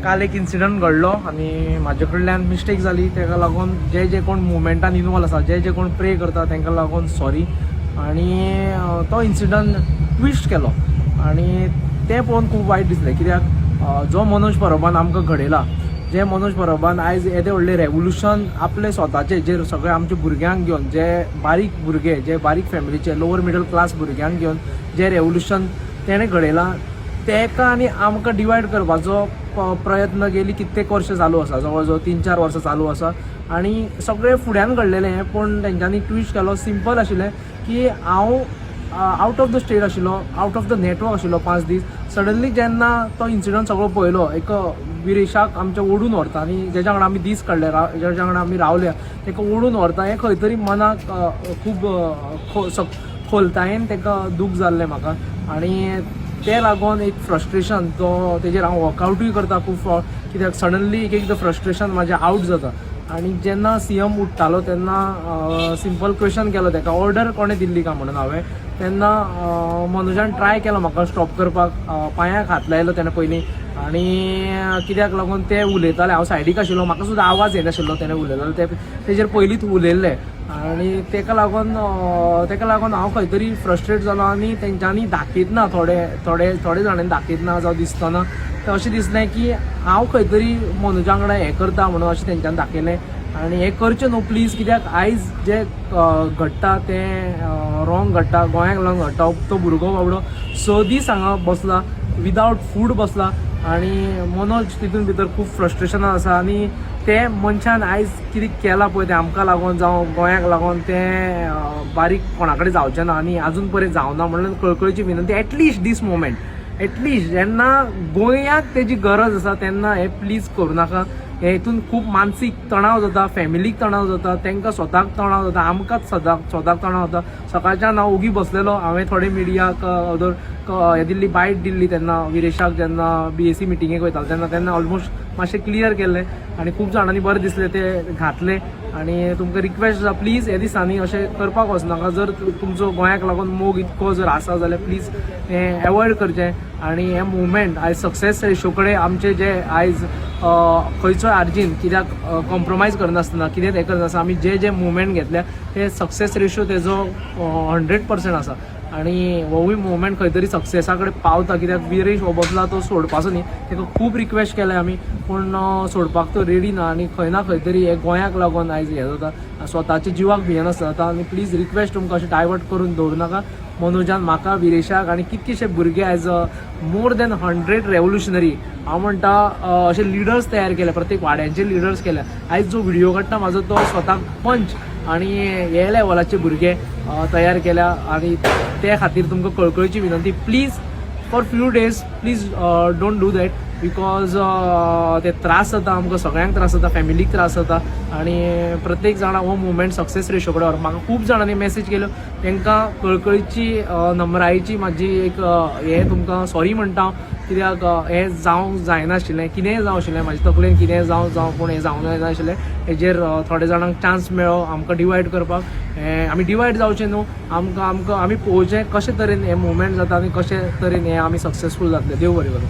काल एक इन्सिडंट घडलो आनी म्हाजे कडल्यान मिस्टेक जाली, ताका लागून जे कोण मुवमेंटान इनवॉल्व आसा, जे कोण प्रे करता तांकां लागून सॉरी. आनी तो इन्सिडंट ट्विस्ट केलो आनी तें पळोवन खूब वायट दिसलें. कित्याक जो मनोज परबान आमकां घडयला, जे मनोज परबान आयज येदें व्हडलें रेवोल्युशन आपले स्वताचे जे सगळे आमच्या भुरग्यांक घेवन, जे बारीक भुरगे, जे बारीक फॅमिलीचे लोवर मिडल क्लास भुरग्यांक घेवन जे रेवोल्युशन तेणें घडयलां, तेका आनी आमकां डिवायड करपाचो प्रयत्न गेली कित्येक वर्ष चालू आसा, जवळ जवळ 3-4 वर्सां चालू आसा. आनी सगळें फुड्यान घडलेलें, पूण तेंच्यांनी ट्विस्ट केलो. सिंपल आशिल्लें की हांव आवट ऑफ द स्टेट आशिल्लो, आवट ऑफ द नेटवर्क आशिल्लो 5 दीस. सडनली जेन्ना तो इन्सिडंट सगळो पळयलो, एक विरेशाक आमच्या ओडून व्हरता आनी जेच्या वांगडा आमी दीस काडले, जेच्या वांगडा आमी रावले, ताका ओडून व्हरता, हें खंय तरी मनाक खूब खोलतायेन ताका दूख जाल्लें म्हाका. आनी ते लागून एक फ्रस्ट्रेशन तो तेजेर हांव वर्कआवटूय करता खूब फावट, कित्याक सडनली एक एकदां फ्रस्ट्रेशन म्हाजें आवट जाता. आनी जेन्ना CM उठ्ठालो तेन्ना सिंपल क्वेश्चन केलो ताका, ऑर्डर कोणें दिल्ली काय म्हणून हांवें. तेन्ना मनोजान ट्राय केलो म्हाका स्टॉप करपाक, पांयाक हात लायलो तेणें पयलीं. आनी कित्याक लागून ते उलयताले, हांव सायडीक आशिल्लो, म्हाका सुद्दां आवाज येनाशिल्लो तेणें उलयतालो, तेजेर पयलींच उलयल्लें. आनी ताका लागून हांव खंय तरी फ्रस्ट्रेट जालो. आनी तेंच्यांनी दाखयतना थोडे जाणांनी दाखयतना जावं दिसतना तर अशें दिसलें की हांव खंय तरी मनोजा वांगडा हें करता म्हणून अशें तेंच्यांनी दाखयलें. आनी हें करचें न्हू प्लीज, कित्याक आयज जे घडटा तें रॉंग घडटा, गोंयाक लागून घडटा. तो भुरगो बाबडो 6 दीस हांगा बसला, विदावट फूड बसला. आनी मनोज तितून भितर खूब फ्रस्ट्रेशनान आसा. आनी ते मनशान आयज कितें केलां पळय तें आमकां लागून जावं गोंयाक लागून तें बारीक कोणा कडेन जावचें ना आनी आजून पर्यंत जावना. म्हणून कळकळीची विनंती, एटलिस्ट दीस मोमेंट, एटलिस्ट जेन्ना गोंयाक तेजी गरज आसा तेन्ना हें प्लीज करूं नाका. हेतून खूब मानसीक तणाव जाता, फॅमिलीक तणाव जाता, तांकां स्वताक तणाव जाता, आमकांच स्वताक तणाव जाता. सकाळच्यान हांव ओगी बसलेलो, हांवें थोडे मिडियाक हें दिल्ली, बायट दिल्ली तेन्ना विरेशाक, जेन्ना BAC मिटिंगेक वयतालो तेन्ना ऑलमोस्ट मातशें क्लियर केल्लें. आनी खूब जाणांनी बरें दिसलें तें घातलें. आनी तुमकां रिक्वेस्ट आसा, प्लीज हे दिसांनी अशें करपाक वचनाका. जर तुमचो गोंयाक लागून मोग इतको जर आसा जाल्यार प्लीज हें एवॉयड करचें. आनी हें मुवमेंट आयज सक्सेस रेशो कडेन आमचें जें आयज खंयचोय आर्जीन कित्याक कॉम्प्रोमायज करनासतना, कितेंच हें करनासतना आमी जे मुवमेंट घेतल्या ते सक्सेस रेशो तेजो 100% आसा. आनी होवूय मुवमेंट खंय तरी सक्सेसा कडेन पावता, कित्याक विरेश हो बसला तो सोडपाचो न्ही. ताका खूब रिक्वेस्ट केल्या आमी, पूण सोडपाक तो रेडी ना. आनी खंय ना खंय तरी हे गोंयाक लागून आयज हें जाता, स्वताच्या जिवाक भियेन जाता. आनी प्लीज रिक्वेस्ट तुमकां अशें डायवर्ट करून दवरूं नाका. मनोजान म्हाका, विरेशाक आनी कितकेशे भुरगे आयज मोर देन 100 रेवोल्युशनरी हांव म्हणटा अशे लिडर्स तयार केले, प्रत्येक वाड्यांचे लिडर्स केल्या. आयज जो व्हिडिओ काडटा म्हाजो तो स्वताक पंच आनी हे लेवलाचे भुरगे तयार केल्या. आनी ते खातीर तुमकां कळकळीची विनंती, please for few days please don't do that, because ते त्रास जाता, आमकां सगळ्यांक त्रास जाता, फॅमिलीक त्रास जाता. आनी प्रत्येक जाणां हो मुवमेंट सक्सेस रेशो कडेन म्हाका खूब जाणांनी मेसेज केल्यो, तांकां कळकळीची नम्रायेची म्हाजी एक हें तुमकां सॉरी म्हणटा हांव. कित्याक हें जावंक जायनाशिल्लें, कितेंय जावं आशिल्लें, म्हाज्या तकलेन कितेंय जावं पूण हें जावंक जायनाशिल्लें. हेजेर थोड्या जाणांक चान्स मेळ्ळो आमकां डिवायड करपाक. हें आमी डिवायड जावचें न्हू, आमी पळोवचें कशे तरेन हें मुवमेंट जाता आनी कशे तरेन हें आमी सक्सेसफूल जातले. देव बरें करूं.